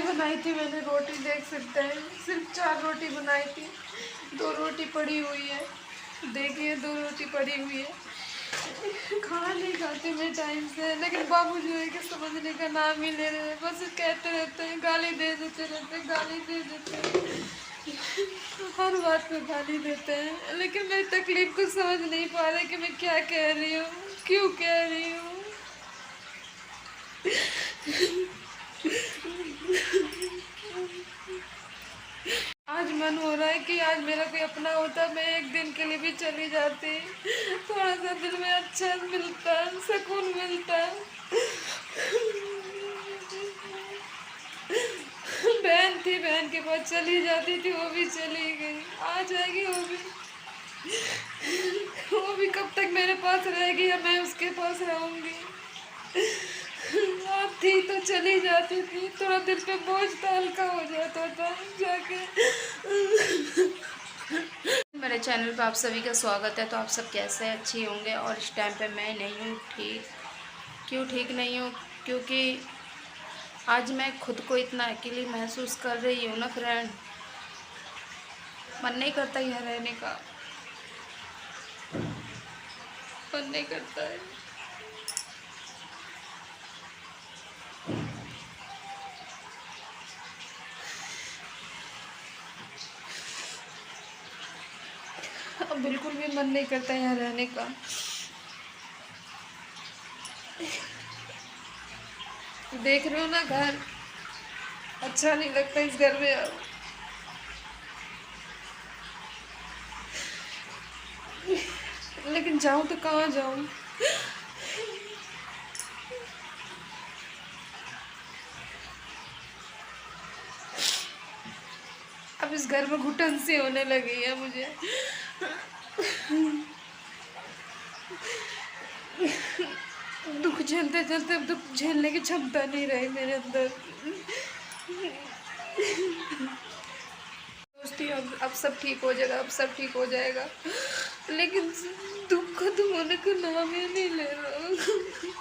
बनाई थी मैंने रोटी, देख सकते हैं सिर्फ 4 रोटी बनाई थी। 2 रोटी पड़ी हुई है, देखिए 2 रोटी पड़ी हुई है। खाना नहीं खाती मैं टाइम से, लेकिन बाबू जो है कि समझने का नाम ही ले रहे हैं, बस कहते रहते हैं, गाली दे देते रहते हैं, गाली दे देते हैं, हर बात पे गाली देते हैं। लेकिन मेरी तकलीफ को समझ नहीं पा रहे कि मैं क्या कह रही हूँ, क्यों कह रही हूँ। आज मन हो रहा है कि आज मेरा कोई अपना होता, मैं एक दिन के लिए भी चली जाती, थोड़ा सा दिल में अच्छा मिलता, सुकून मिलता। बहन थी, बहन के पास चली जाती थी, वो भी चली गई, आ जाएगी वो भी कब तक मेरे पास रहेगी या मैं उसके पास रहूंगी। आप थी तो चली जाती थी, थोड़ा दिल पे बोझ तो हल्का हो जाता था जाके। मेरे चैनल पे आप सभी का स्वागत है। तो आप सब कैसे अच्छी होंगे, और इस टाइम पे मैं नहीं हूँ ठीक। क्यों ठीक नहीं हूँ? क्योंकि आज मैं खुद को इतना अकेली महसूस कर रही हूँ ना फ्रेंड, मन नहीं करता यहाँ रहने का, मन नहीं करता है। अब बिल्कुल भी मन नहीं करता यहाँ रहने का। देख रहे हो ना घर, अच्छा नहीं लगता इस घर में अब। लेकिन जाऊं तो कहाँ जाऊं? अब इस घर में घुटन सी होने लगी है मुझे। दुख झेलते झेलते अब दुख झेलने की क्षमता नहीं रही मेरे अंदर। दोस्ती अब सब ठीक हो जाएगा, अब सब ठीक हो जाएगा, लेकिन दुख खत्म होने का नाम ही नहीं ले रहा।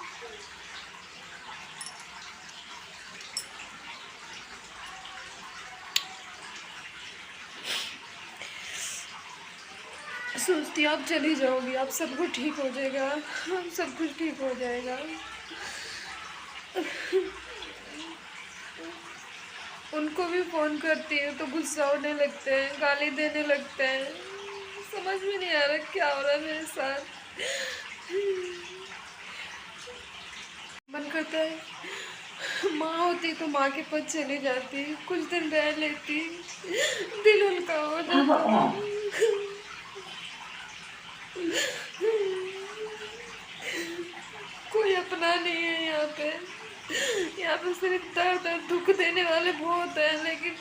सोचती आप चली जाओगी, आप सब कुछ ठीक हो जाएगा, अब सब कुछ ठीक हो जाएगा। उनको भी फ़ोन करती है तो गुस्सा होने लगते हैं, गाली देने लगते हैं। समझ में नहीं आ रहा क्या हो रहा है मेरे साथ। मन करता है माँ होती तो माँ के पास चली जाती, कुछ दिन रह लेती, दिल हल्का हो जाता। कोई अपना नहीं है यहाँ पे, यहाँ पे सिर्फ दर्द और दुख देने वाले बहुत हैं, लेकिन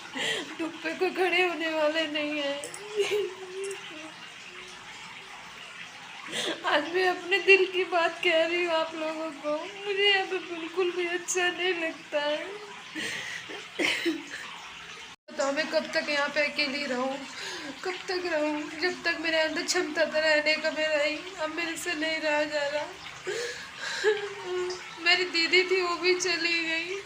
दुख पे कोई खड़े होने वाले नहीं है। आज मैं अपने दिल की बात कह रही हूँ आप लोगों को, मुझे यहाँ पे बिल्कुल भी अच्छा नहीं लगता है। तो मैं कब तक यहाँ पे अकेली रहूँ, कब तक रहूँ? जब तक मेरे अंदर क्षमता था रहने का मैं रही, अब मेरे से नहीं रहा जा रहा। मेरी दीदी थी वो भी चली गई,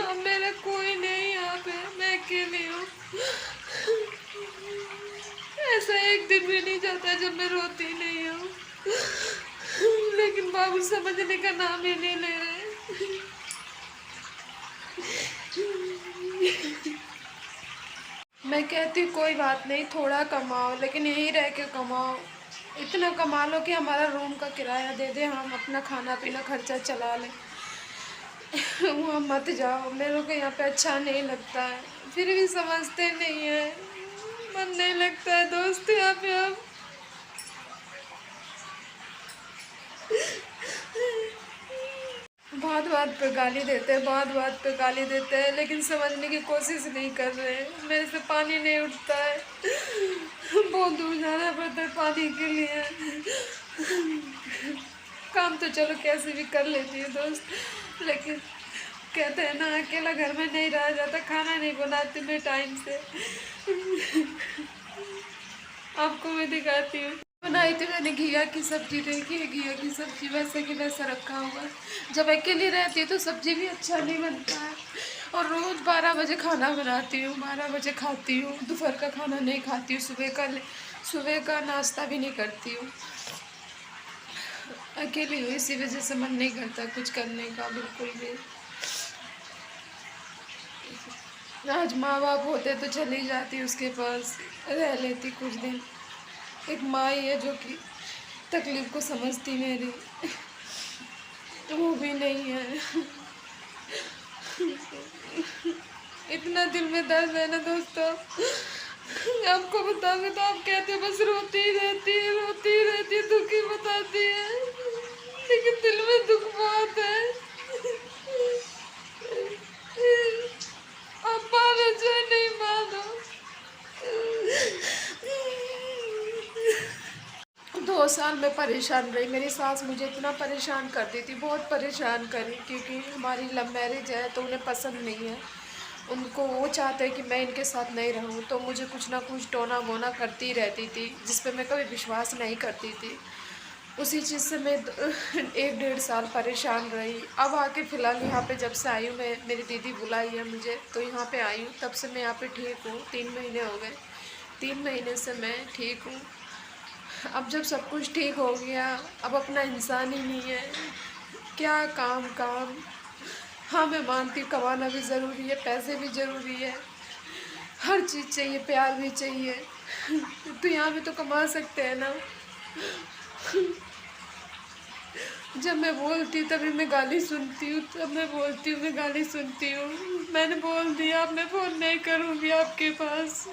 अब मेरा कोई नहीं यहाँ पे, मैं अकेली हूँ। ऐसा एक दिन भी नहीं जाता जब मैं रोती नहीं हूँ, लेकिन बाबू समझने का नाम ही नहीं ले रहे। मैं कहती हूँ कोई बात नहीं, थोड़ा कमाओ, लेकिन यहीं रह के कमाओ, इतना कमा लो कि हमारा रूम का किराया दे दे, हम अपना खाना पीना खर्चा चला लें। वहाँ मत जाओ, मेरे को यहाँ पे अच्छा नहीं लगता है, फिर भी समझते नहीं है, मन नहीं लगता है दोस्त यहाँ पे अब। बात बात पे गाली देते हैं, बात बात पे गाली देते हैं, लेकिन समझने की कोशिश नहीं कर रहे हैं। मेरे से पानी नहीं उठता है, बहुत दूर जाना पड़ता है पानी के लिए। काम तो चलो कैसे भी कर लेती है दोस्त, लेकिन कहते हैं ना अकेला घर में नहीं रहा जाता, खाना नहीं बनाती मैं टाइम से। आपको मैं दिखाती हूँ, बनाई थी मैंने घिया की सब्जी, देखी है घिया की सब्जी वैसे कि वैसा रखा हुआ है। जब अकेली रहती है तो सब्जी भी अच्छा नहीं बनता है, और रोज़ 12 बजे खाना बनाती हूँ, 12 बजे खाती हूँ, दोपहर का खाना नहीं खाती हूँ, सुबह का नाश्ता भी नहीं करती हूँ। अकेली हूँ, इसी वजह से मन नहीं करता कुछ करने का बिल्कुल भी। आज माँ बाप होते तो चली जाती उसके पास, रह लेती कुछ दिन। एक माँ ही है जो कि तकलीफ़ को समझती मेरी, वो भी नहीं है। इतना दिल में दर्द है ना दोस्तों, आपको बताऊंगी तो आप कहते हो बस रोती ही रहती है, दुखी बताती है, लेकिन दिल में दुख बहुत है। आप मानो चाहे नहीं मानो, 2 साल में परेशान रही। मेरी सास मुझे इतना परेशान करती थी, बहुत परेशान करी, क्योंकि हमारी लव मैरिज है तो उन्हें पसंद नहीं है। उनको वो चाहते हैं कि मैं इनके साथ नहीं रहूं, तो मुझे कुछ ना कुछ टोना वोना करती रहती थी, जिस पे मैं कभी विश्वास नहीं करती थी। उसी चीज़ से मैं 1-1.5 साल परेशान रही। अब आके फ़िलहाल यहाँ पे जब से आई हूँ, मैं मेरी दीदी बुलाई है मुझे तो यहाँ पे आई हूँ, तब से मैं यहाँ पे ठीक हूँ। 3 महीने हो गए, 3 महीने से मैं ठीक हूँ। अब जब सब कुछ ठीक हो गया, अब अपना इंसान ही नहीं है, क्या काम काम। हाँ, मैं मानती हूँ कमाना भी ज़रूरी है, पैसे भी ज़रूरी है, हर चीज़ चाहिए, प्यार भी चाहिए, तो यहाँ भी तो कमा सकते हैं ना। जब मैं बोलती हूँ तभी मैं गाली सुनती हूँ, जब मैं बोलती हूँ मैं गाली सुनती हूँ। मैंने बोल दिया अब मैं फ़ोन नहीं करूँगी आपके पास,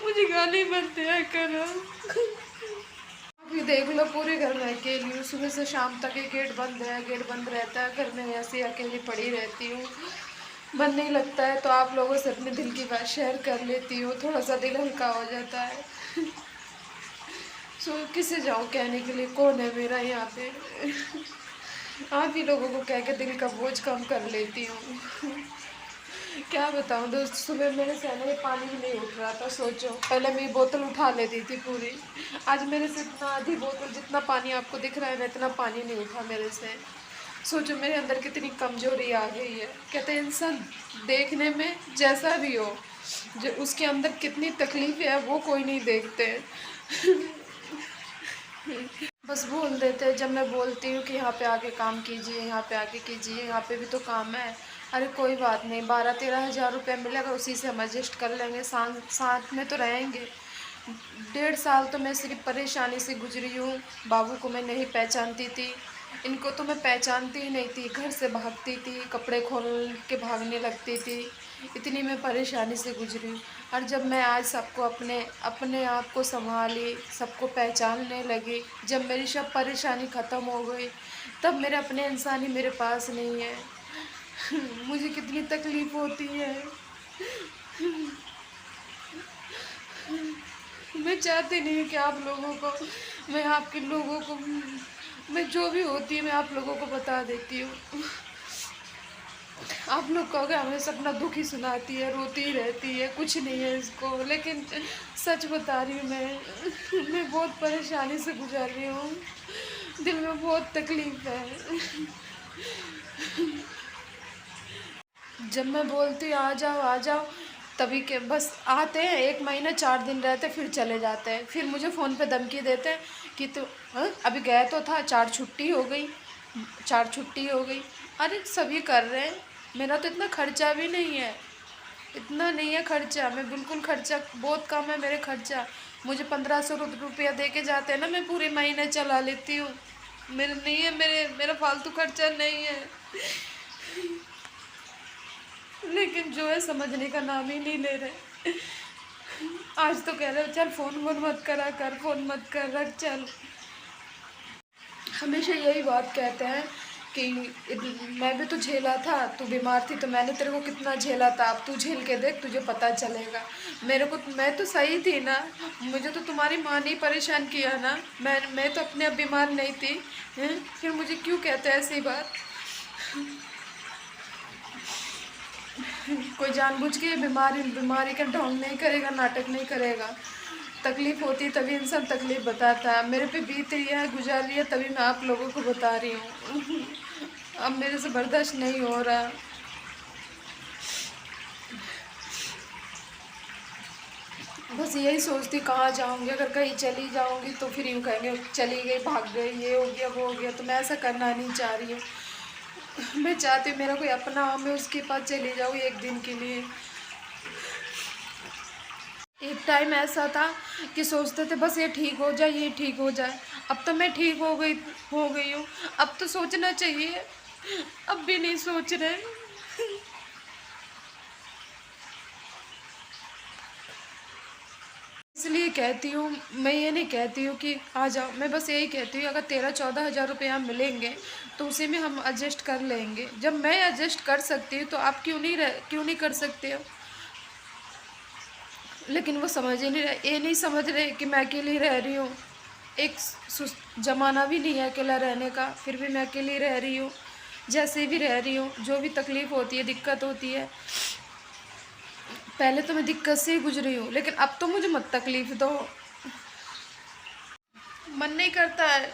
मुझे गाली मत दिया करो। अभी देख लो, पूरे घर में अकेली हूँ, सुबह से शाम तक ये गेट बंद है, गेट बंद रहता है, घर में ऐसे अकेली पड़ी रहती हूँ। मन नहीं लगता है तो आप लोगों से अपने दिल की बात शेयर कर लेती हूँ, थोड़ा सा दिल हल्का हो जाता है। सो किसे जाऊँ कहने के लिए, कौन है मेरा यहाँ पे। आप ही लोगों को कह के दिल का बोझ कम कर लेती हूँ। क्या बताऊँ दोस्त, सुबह मेरे से ना ये पानी भी नहीं उठ रहा था। सोचो, पहले मेरी बोतल उठा लेती थी पूरी, आज मेरे से इतना आधी बोतल जितना पानी आपको दिख रहा है ना, इतना पानी नहीं उठा मेरे से। सोचो मेरे अंदर कितनी कमजोरी आ गई है। कहते हैं इंसान देखने में जैसा भी हो, जो उसके अंदर कितनी तकलीफ है वो कोई नहीं देखते। बस बोल देते हैं, जब मैं बोलती हूँ कि यहाँ पे आके काम कीजिए, यहाँ पे आके कीजिए, यहाँ पे भी तो काम है। अरे कोई बात नहीं, 12-13 हज़ार रुपये मिलेगा, उसी से हम एडजस्ट कर लेंगे, साथ में तो रहेंगे। 1.5 साल तो मैं सिर्फ परेशानी से गुजरी हूँ। बाबू को मैं नहीं पहचानती थी, इनको तो मैं पहचानती ही नहीं थी, घर से भागती थी, कपड़े खोल के भागने लगती थी, इतनी मैं परेशानी से गुजरी। और जब मैं आज सबको अपने अपने आप को संभाली, सबको पहचानने लगी, जब मेरी सब परेशानी ख़त्म हो गई, तब मेरे अपने इंसान ही मेरे पास नहीं है। मुझे कितनी तकलीफ़ होती है। मैं चाहती नहीं कि आप लोगों को, मैं आपके लोगों को, मैं जो भी होती है मैं आप लोगों को बता देती हूँ। आप लोग कहोगे हमेशा अपना दुख ही सुनाती है, रोती ही रहती है, कुछ नहीं है इसको, लेकिन सच बता रही हूँ मैं बहुत परेशानी से गुजर रही हूँ, दिल में बहुत तकलीफ़ है। जब मैं बोलती हूँ आ जाओ, तभी के बस आते हैं, 1 महीना 4 दिन रहते फिर चले जाते हैं, फिर मुझे फ़ोन पे धमकी देते हैं कि तू अभी गया तो था, 4 छुट्टी हो गई, 4 छुट्टी हो गई। अरे सभी कर रहे हैं, मेरा तो इतना खर्चा भी नहीं है, इतना नहीं है खर्चा, मैं बिल्कुल खर्चा बहुत कम है मेरे खर्चा। मुझे 1500 रुपया दे के जाते हैं ना, मैं पूरे महीने चला लेती हूँ। मेरे नहीं है, मेरा फालतू खर्चा नहीं है, लेकिन जो है समझने का नाम ही नहीं ले रहे। आज तो कह रहे हो चल फ़ोन मत करा कर, फ़ोन मत कर, रख चल। हमेशा यही बात कहते हैं कि मैं भी तो झेला था, तू बीमार थी तो मैंने तेरे को कितना झेला था, अब तू झेल के देख, तुझे पता चलेगा। मैं तो सही थी ना, मुझे तो तुम्हारी माँ ने परेशान किया ना, मैं तो अपने अब बीमार नहीं थी, हैं? फिर मुझे क्यों कहते हैं ऐसी बात। कोई जानबूझ के बीमारी का ढोंग नहीं करेगा, नाटक नहीं करेगा। तकलीफ़ होती तभी इंसान तकलीफ़ बताता है, मेरे पे बीत रही है, गुजर रही है, तभी मैं आप लोगों को बता रही हूँ। अब मेरे से बर्दाश्त नहीं हो रहा। बस यही सोचती कहाँ जाऊँगी, अगर कहीं चली जाऊँगी तो फिर यूँ कहेंगे चली गई, भाग गई, ये हो गया वो हो गया। तो मैं ऐसा करना नहीं चाह रही हूँ। मैं चाहती हूँ मेरा कोई अपना हो, मैं उसके पास चली जाऊँ एक दिन के लिए। एक टाइम ऐसा था कि सोचते थे बस ये ठीक हो जाए, ये ठीक हो जाए। अब तो मैं ठीक हो गई हूँ। अब तो सोचना चाहिए, अब भी नहीं सोच रहे। इसलिए कहती हूँ, मैं ये नहीं कहती हूँ कि आ जाओ, मैं बस यही कहती हूँ अगर 13-14 हज़ार रुपये मिलेंगे तो उसी में हम एडजस्ट कर लेंगे। जब मैं एडजस्ट कर सकती हूँ तो आप क्यों नहीं कर सकते हो? लेकिन वो समझ ही नहीं रहे, ये नहीं समझ रहे कि मैं अकेली रह रही हूँ। एक ज़माना भी नहीं है अकेला रहने का, फिर भी मैं अकेली रह रही हूँ। जैसे भी रह रही हूँ, जो भी तकलीफ़ होती है, दिक्कत होती है, पहले तो मैं दिक्कत से ही गुजरी हूँ, लेकिन अब तो मुझे मत तकलीफ़ दो। मन नहीं करता है,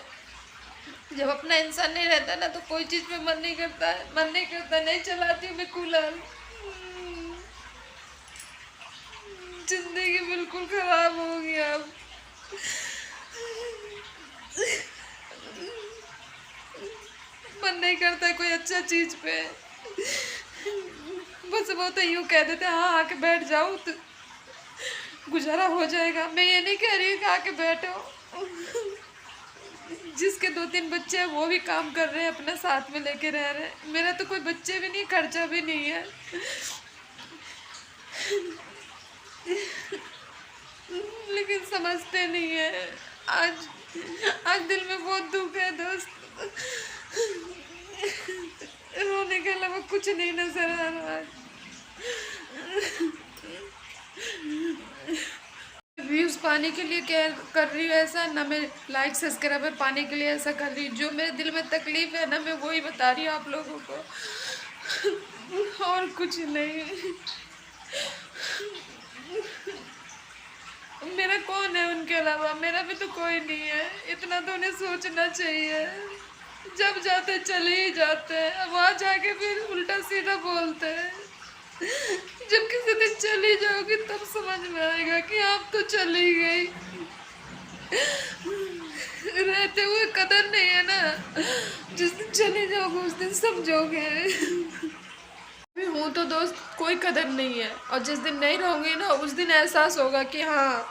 जब अपना इंसान नहीं रहता ना तो कोई चीज़ में मन नहीं करता है, मन नहीं करता। नहीं चलाती हूँ मैं कूलर। जिंदगी बिल्कुल ख़राब हो गया अब। मन नहीं करता है कोई अच्छा चीज़ पे। बस वो तो यूँ कह देते हाँ आके बैठ जाओ तो गुजारा हो जाएगा। मैं ये नहीं कह रही हूँ कि आके बैठो। जिसके 2-3 बच्चे हैं वो भी काम कर रहे हैं, अपना साथ में लेके रह रहे हैं। मेरा तो कोई बच्चे भी नहीं, खर्चा भी नहीं है। लेकिन समझते नहीं है। आज आज दिल में बहुत दुख है दोस्त। रोने के अलावा कुछ नहीं नजर आ रहा है। व्यूज़ पाने के लिए क्या कर रही हूँ ऐसा ना, मैं लाइक सब्सक्राइबर पाने के लिए ऐसा कर रही हूँ। जो मेरे दिल में तकलीफ़ है ना, मैं वही बता रही हूँ आप लोगों को, और कुछ नहीं। मेरा कौन है उनके अलावा? मेरा भी तो कोई नहीं है। इतना तो उन्हें सोचना चाहिए। जब जाते चले ही जाते हैं, वहाँ जाके फिर उल्टा सीधा बोलते हैं। जब किसी दिन चली जाओगी तब समझ में आएगा कि आप तो चली गई। रहते हुए कदर नहीं है ना, जिस दिन चले जाओगे उस दिन समझोगे। अभी हूँ तो दोस्त कोई कदर नहीं है, और जिस दिन नहीं रहूँगी ना उस दिन एहसास होगा कि हाँ।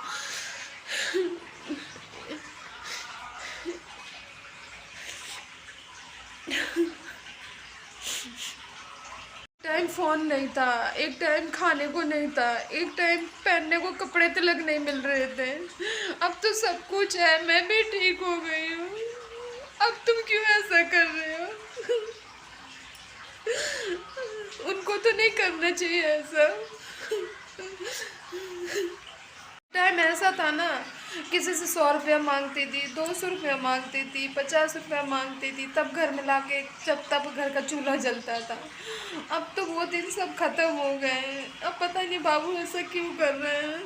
टाइम फ़ोन नहीं था, एक टाइम खाने को नहीं था, एक टाइम पहनने को कपड़े तक नहीं मिल रहे थे। अब तो सब कुछ है, मैं भी ठीक हो गई हूँ। अब तुम क्यों ऐसा कर रहे हो? उनको तो नहीं करना चाहिए ऐसा। टाइम ऐसा था ना, किसी से 100 रुपया मांगती थी, 200 रुपया मांगती थी, 50 रुपया मांगती थी, तब घर में लाके जब तब घर का चूल्हा जलता था। अब तो वो दिन सब खत्म हो गए हैं। अब पता नहीं बाबू ऐसा क्यों कर रहे हैं।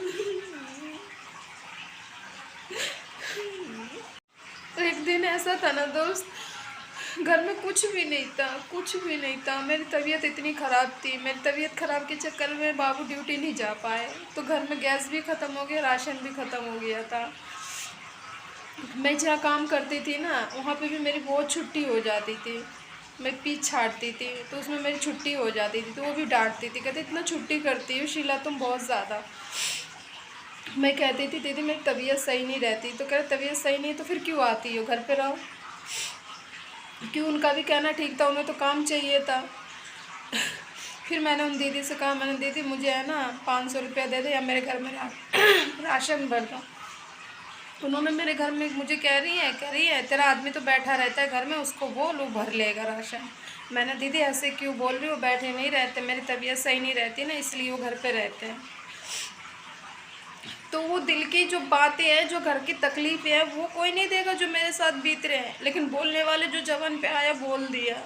एक दिन ऐसा था ना दोस्त, घर में कुछ भी नहीं था, कुछ भी नहीं था। मेरी तबीयत इतनी ख़राब थी, मेरी तबीयत ख़राब के चक्कर में बाबू ड्यूटी नहीं जा पाए, तो घर में गैस भी ख़त्म हो गया, राशन भी ख़त्म हो गया था। मैं जहाँ काम करती थी ना वहाँ पे भी मेरी बहुत छुट्टी हो जाती थी। मैं पीछ छाड़ती थी तो उसमें मेरी छुट्टी हो जाती थी, तो वो भी डांटती थी, कहते इतना छुट्टी करती हो शीला तुम बहुत ज़्यादा। मैं कहती थी दीदी मेरी तबीयत सही नहीं रहती, तो कह रहे तबीयत सही नहीं तो फिर क्यों आती हो, घर पे रहो। क्यों, उनका भी कहना ठीक था, उन्हें तो काम चाहिए था। फिर मैंने उन दीदी से कहा, मैंने दीदी मुझे है ना 500 रुपया दे दे या मेरे घर में राशन भर दो। उन्होंने मेरे घर में मुझे कह रही है तेरा आदमी तो बैठा रहता है घर में, उसको बोल वो भर लेगा राशन। मैंने दीदी ऐसे क्यों बोल रही हो, बैठे नहीं रहते, मेरी तबीयत सही नहीं रहती ना इसलिए वो घर पे रहते हैं। तो वो दिल की जो बातें हैं, जो घर की तकलीफ़ें हैं, वो कोई नहीं देगा जो मेरे साथ बीत रहे हैं, लेकिन बोलने वाले जो ज़बान पे आया बोल दिया।